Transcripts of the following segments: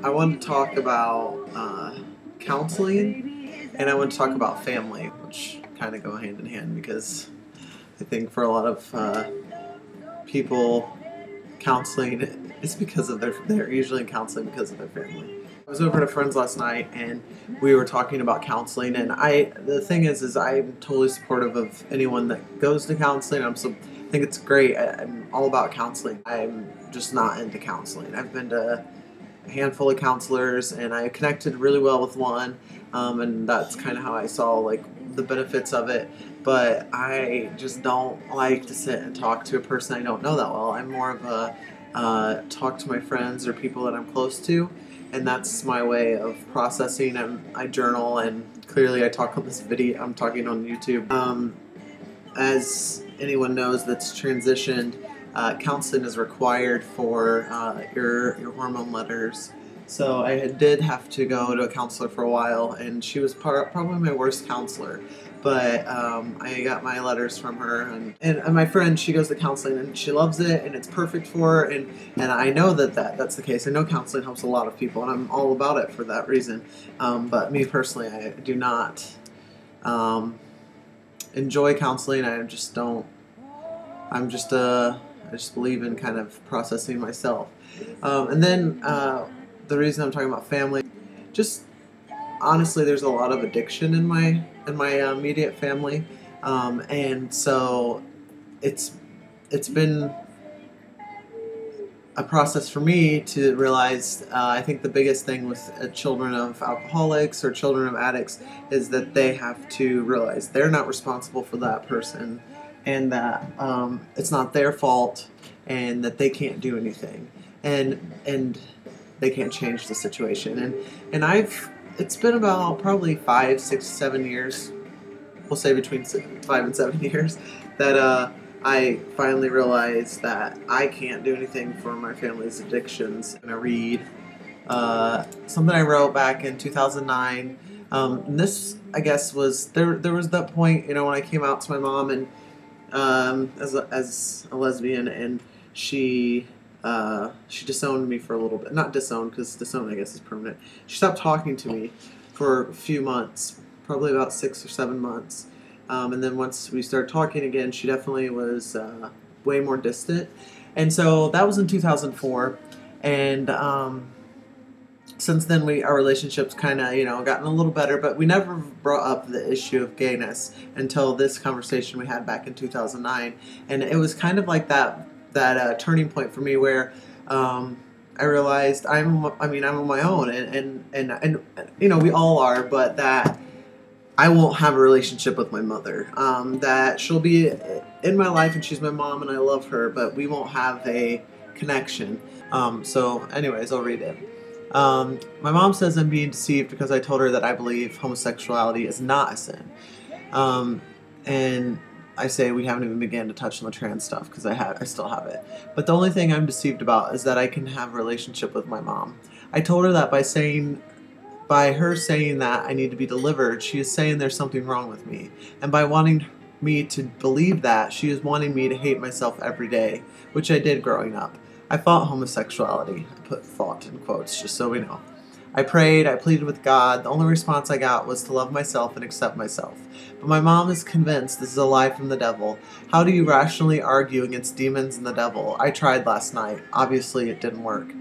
I want to talk about counseling, and I want to talk about family, which kind of go hand in hand because I think for a lot of people, counseling is because of they're usually in counseling because of their family. I was over at a friend's last night, and we were talking about counseling. And the thing is I'm totally supportive of anyone that goes to counseling. I think it's great. I'm all about counseling. I'm just not into counseling. I've been to a handful of counselors, and I connected really well with one, and that's kind of how I saw like the benefits of it. But I just don't like to sit and talk to a person I don't know that well. I'm more of a talk to my friends or people that I'm close to, and that's my way of processing. I journal, and clearly I talk on this video. I'm talking on YouTube. As anyone knows that's transitioned, counseling is required for your hormone letters. So did have to go to a counselor for a while, and she was probably my worst counselor. But I got my letters from her, and my friend, she goes to counseling, and she loves it, and it's perfect for her, and I know that's the case. I know counseling helps a lot of people, and I'm all about it for that reason. But me personally, I do not enjoy counseling. I just don't. I just believe in kind of processing myself. And then the reason I'm talking about family, just honestly, there's a lot of addiction in my immediate family, and so it's it's been a process for me to realize. I think the biggest thing with children of alcoholics or children of addicts is that they have to realize they're not responsible for that person, and that it's not their fault, and that they can't do anything, and they can't change the situation. And it's been about probably 5, 6, 7 years. We'll say between 5 and 7 years that I finally realized that I can't do anything for my family's addictions. And I read something I wrote back in 2009. And this, I guess, was there was that point, when I came out to my mom, and as a lesbian, and she disowned me for a little bit. Not disowned, because disowned, I guess, is permanent. She stopped talking to me for a few months, probably about 6 or 7 months. And then once we started talking again, she definitely was way more distant. And so that was in 2004. And since then, our relationship's kind of, gotten a little better, but we never brought up the issue of gayness until this conversation we had back in 2009. And it was kind of like that turning point for me where I realized I'm on my own, and we all are, but that I won't have a relationship with my mother. That she'll be in my life, and she's my mom, and I love her, but we won't have a connection. So anyways, I'll read it. My mom says I'm being deceived because I told her that I believe homosexuality is not a sin. And I say we haven't even began to touch on the trans stuff because I still have it. But the only thing I'm deceived about is that I can have a relationship with my mom. I told her that by her saying that I need to be delivered, she is saying there's something wrong with me. And by wanting me to believe that, she is wanting me to hate myself every day, which I did growing up. I fought homosexuality. I put fought in quotes just so we know. I prayed, I pleaded with God. The only response I got was to love myself and accept myself. But my mom is convinced this is a lie from the devil. How do you rationally argue against demons and the devil? I tried last night. Obviously, it didn't work.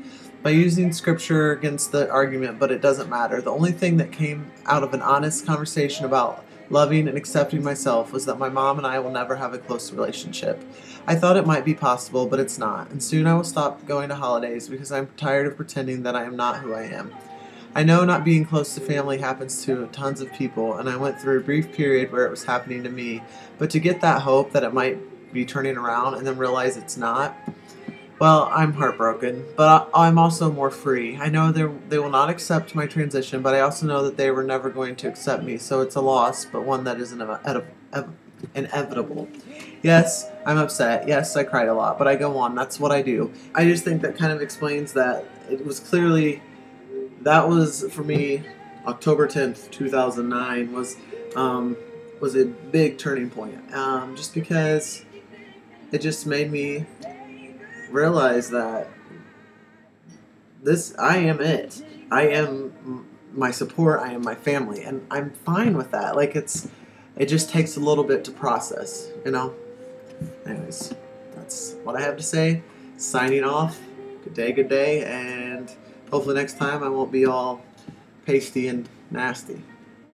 By using scripture against the argument, but it doesn't matter. The only thing that came out of an honest conversation about loving and accepting myself was that my mom and I will never have a close relationship. I thought it might be possible, but it's not, and soon I will stop going to holidays because I'm tired of pretending that I am not who I am. I know not being close to family happens to tons of people, and I went through a brief period where it was happening to me, but to get that hope that it might be turning around and then realize it's not, well, I'm heartbroken, but I'm also more free. I know they will not accept my transition, but I also know that they were never going to accept me, so it's a loss, but one that is inevitable. Yes, I'm upset. Yes, I cried a lot, but I go on. That's what I do. I just think that kind of explains that it was clearly, that was, for me, October 10th, 2009 was a big turning point. Just because it just made me realize that I am it. I am my support, I am my family, and I'm fine with that. Like, it just takes a little bit to process, you know? Anyways, that's what I have to say. Signing off. Good day, and hopefully next time I won't be all pasty and nasty.